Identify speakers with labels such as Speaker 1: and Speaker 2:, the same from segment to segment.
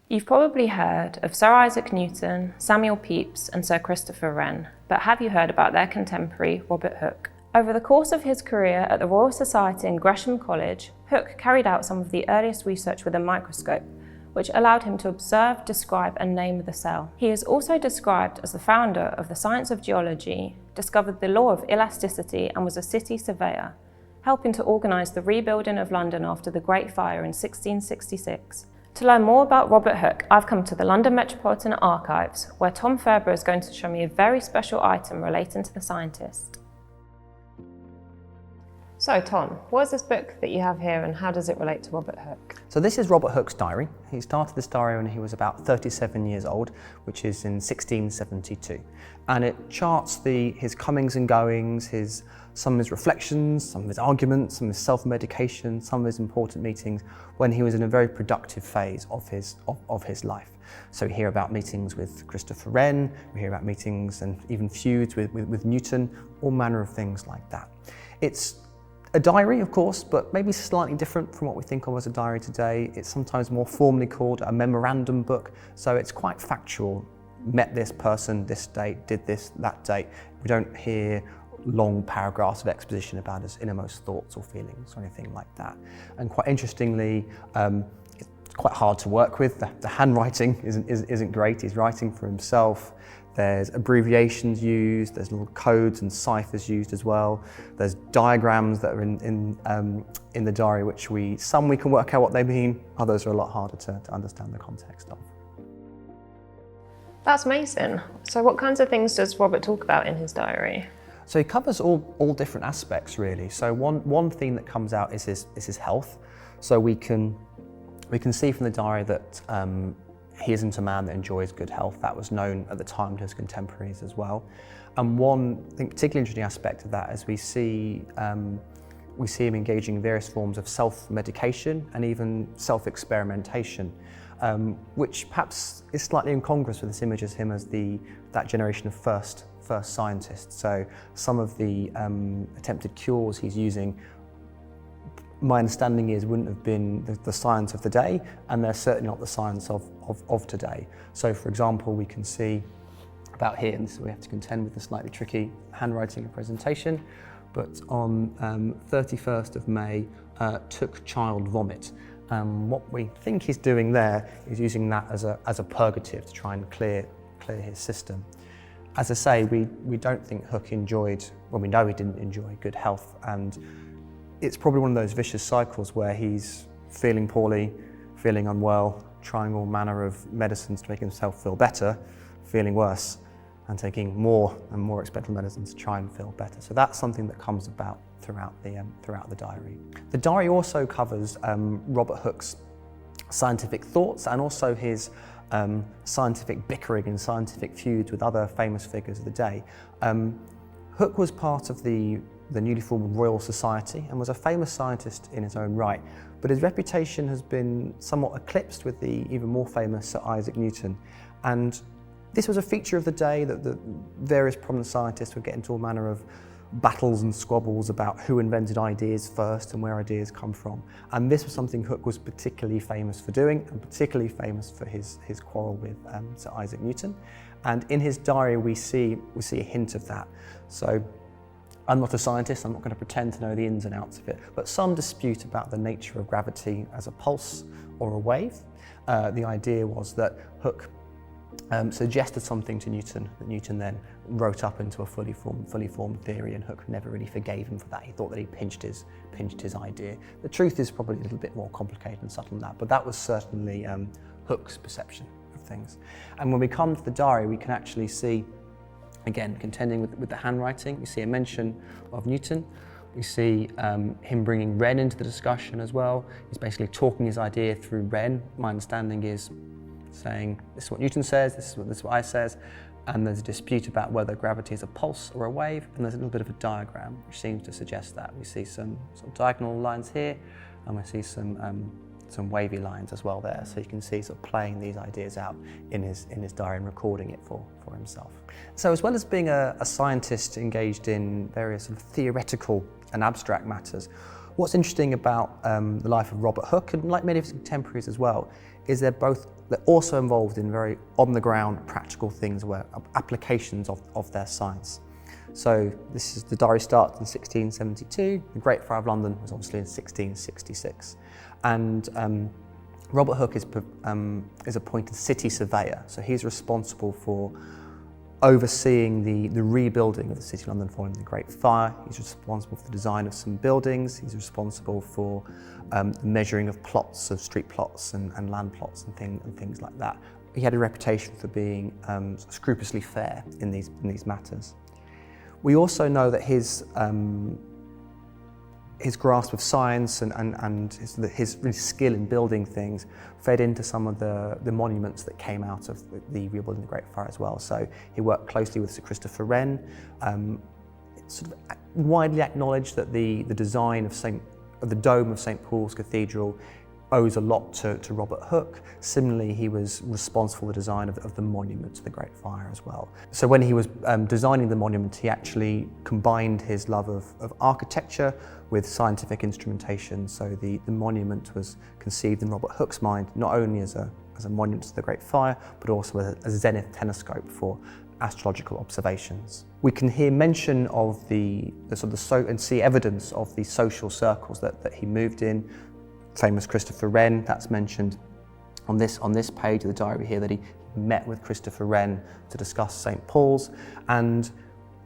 Speaker 1: You've probably heard of Sir Issac Newton, Samuel Pepys and Sir Christopher Wren, but have you heard about their contemporary Robert Hooke? Over the course of his career at the Royal Society in Gresham College, Hooke carried out some of the earliest research with a microscope, which allowed him to observe, describe and name the cell. He is also described as the founder of the science of geology, discovered the law of elasticity and was a city surveyor, helping to organise the rebuilding of London after the Great Fire in 1666. To learn more about Robert Hooke, I've come to the London Metropolitan Archives, where Tom Fairbrother is going to show me a very special item relating to the scientist. So Tom, what is this book that you have here and how does it relate to Robert Hooke?
Speaker 2: So this is Robert Hooke's diary. He started this diary when he was about 37 years old, which is in 1672. And it charts his comings and goings, some of his reflections, some of his arguments, some of his self-medication, some of his important meetings when he was in a very productive phase of his life. So we hear about meetings with Christopher Wren, we hear about meetings and even feuds with Newton, all manner of things like that. It's a diary, of course, but maybe slightly different from what we think of as a diary today. It's sometimes more formally called a memorandum book, so it's quite factual. Met this person, this date, did this, that date. We don't hear long paragraphs of exposition about his innermost thoughts or feelings or anything like that. And quite interestingly, it's quite hard to work with. The handwriting isn't great. He's writing for himself. There's abbreviations used, there's little codes and ciphers used as well. There's diagrams that are in the diary, which some we can work out what they mean, others are a lot harder to understand the context of.
Speaker 1: That's amazing. So what kinds of things does Robert talk about in his diary?
Speaker 2: So he covers all different aspects really. So one theme that comes out is his health. So we can see from the diary that he isn't a man that enjoys good health. That was known at the time to his contemporaries as well. And one, I think, particularly interesting aspect of that is we see him engaging in various forms of self-medication and even self-experimentation, which perhaps is slightly incongruous with this image of him as that generation of first scientists. So some of the attempted cures he's using, my understanding is, wouldn't have been the science of the day, and they're certainly not the science of today. So for example, we can see about here, and we have to contend with the slightly tricky handwriting and presentation, but on 31st of May, took child vomit. What we think he's doing there is using that as a purgative to try and clear his system. As I say, we don't think Hooke enjoyed, well, we know he didn't enjoy good health, and it's probably one of those vicious cycles where he's feeling poorly, feeling unwell, trying all manner of medicines to make himself feel better, feeling worse, and taking more and more expensive medicines to try and feel better. So that's something that comes about throughout the diary. The diary also covers Robert Hooke's scientific thoughts and also his scientific bickering and scientific feuds with other famous figures of the day. Hooke was part of the newly formed Royal Society and was a famous scientist in his own right, but his reputation has been somewhat eclipsed with the even more famous Sir Issac Newton. And this was a feature of the day that the various prominent scientists would get into all manner of battles and squabbles about who invented ideas first and where ideas come from. And this was something Hooke was particularly famous for doing, and particularly famous for his quarrel with Sir Issac Newton. And in his diary we see a hint of that. So I'm not a scientist, I'm not going to pretend to know the ins and outs of it, but some dispute about the nature of gravity as a pulse or a wave. The idea was that Hooke suggested something to Newton that Newton then wrote up into a fully formed theory, and Hooke never really forgave him for that. He thought that he pinched his idea. The truth is probably a little bit more complicated and subtle than that, but that was certainly Hooke's perception of things. And when we come to the diary, we can actually see, again, contending with the handwriting, we see a mention of Newton. We see him bringing Wren into the discussion as well. He's basically talking his idea through Wren. My understanding is saying, this is what Newton says, this is what I says, and there's a dispute about whether gravity is a pulse or a wave, and there's a little bit of a diagram which seems to suggest that. We see some diagonal lines here, and we see some wavy lines as well there, so you can see sort of playing these ideas out in his diary and recording it for himself. So as well as being a scientist engaged in various sort of theoretical and abstract matters, what's interesting about the life of Robert Hooke, and like many of his contemporaries as well, is they're also involved in very on-the-ground practical things, where applications of their science. So the diary starts in 1672. The Great Fire of London was obviously in 1666, and Robert Hooke is appointed city surveyor. So he's responsible for overseeing the rebuilding of the City of London following the Great Fire. He's responsible for the design of some buildings. He's responsible for the measuring of plots, of street plots and land plots and things like that. He had a reputation for being scrupulously fair in these matters. We also know that his grasp of science and his really skill in building things fed into some of the monuments that came out of the rebuilding of the Great Fire as well. So he worked closely with Sir Christopher Wren. It's sort of widely acknowledged that the design of the dome of St Paul's Cathedral owes a lot to Robert Hooke. Similarly, he was responsible for the design of the monument to the Great Fire as well. So when he was designing the monument, he actually combined his love of architecture with scientific instrumentation. So the monument was conceived in Robert Hooke's mind not only as a monument to the Great Fire, but also as a zenith telescope for astrological observations. We can hear mention of and see evidence of the social circles that he moved in. Famous Christopher Wren, that's mentioned on this page of the diary here, that he met with Christopher Wren to discuss St Paul's, and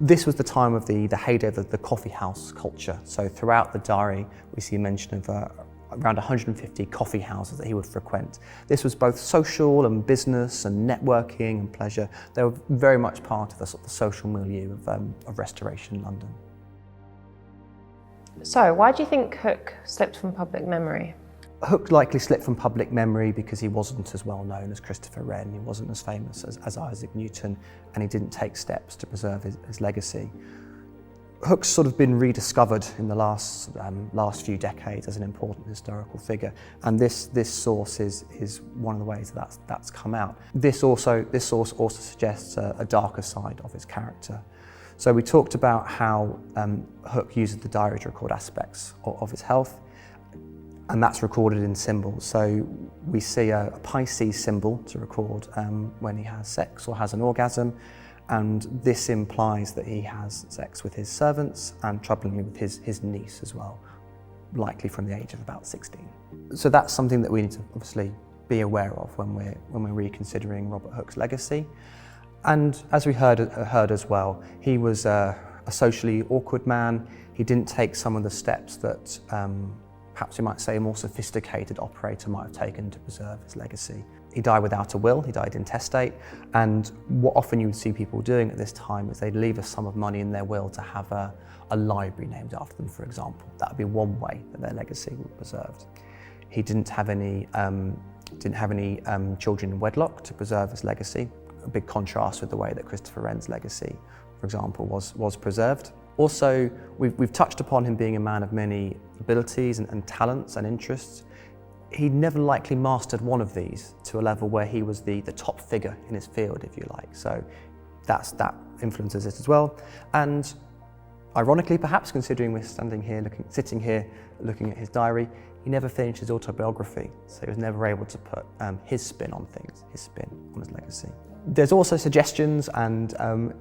Speaker 2: this was the time of the heyday of the coffee house culture. So throughout the diary we see mention of around 150 coffee houses that he would frequent. This was both social and business and networking and pleasure. They were very much part of the sort of social milieu of Restoration London.
Speaker 1: So, why do you think Hooke slipped from public memory?
Speaker 2: Hooke likely slipped from public memory because he wasn't as well known as Christopher Wren, he wasn't as famous as Isaac Newton, and he didn't take steps to preserve his legacy. Hooke's sort of been rediscovered in the last few decades as an important historical figure, and this source is one of the ways that's come out. This source also suggests a darker side of his character. So we talked about how Hooke uses the diary to record aspects of his health, and that's recorded in symbols. So we see a Pisces symbol to record when he has sex or has an orgasm, and this implies that he has sex with his servants and, troublingly, with his niece as well, likely from the age of about 16. So that's something that we need to obviously be aware of when we're reconsidering Robert Hooke's legacy. And as we heard as well, he was a socially awkward man. He didn't take some of the steps that perhaps we might say a more sophisticated operator might have taken to preserve his legacy. He died without a will, he died intestate, and what often you would see people doing at this time is they'd leave a sum of money in their will to have a library named after them, for example. That would be one way that their legacy would be preserved. He didn't have any children in wedlock to preserve his legacy. A big contrast with the way that Christopher Wren's legacy, for example, was preserved. Also, we've touched upon him being a man of many abilities and talents and interests. He never likely mastered one of these to a level where he was the top figure in his field, if you like. So that influences it as well. And ironically, perhaps, considering we're sitting here looking at his diary, he never finished his autobiography, so he was never able to put his spin on things, his spin on his legacy. There's also suggestions, and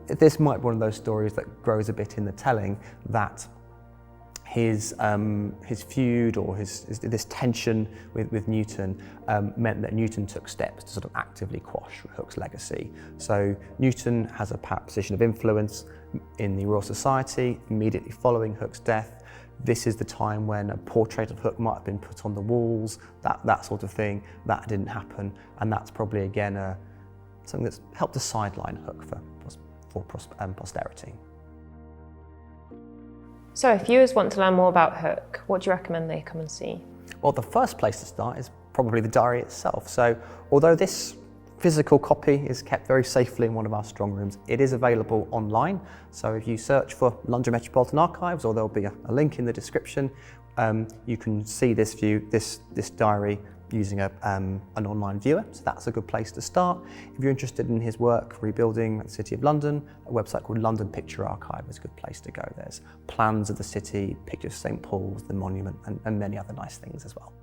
Speaker 2: this might be one of those stories that grows a bit in the telling, that his feud or this tension with Newton meant that Newton took steps to sort of actively quash Hooke's legacy. So Newton has a position of influence in the Royal Society immediately following Hooke's death. This is the time when a portrait of Hooke might have been put on the walls, that sort of thing. That didn't happen, and that's probably again something that's helped to sideline Hooke for posterity.
Speaker 1: So if viewers want to learn more about Hooke, what do you recommend they come and see?
Speaker 2: Well, the first place to start is probably the diary itself. So although this physical copy is kept very safely in one of our strong rooms, it is available online. So if you search for London Metropolitan Archives, or there'll be a link in the description, you can see this diary using an online viewer, so that's a good place to start. If you're interested in his work rebuilding the City of London, a website called London Picture Archive is a good place to go. There's plans of the city, pictures of St Paul's, the monument, and many other nice things as well.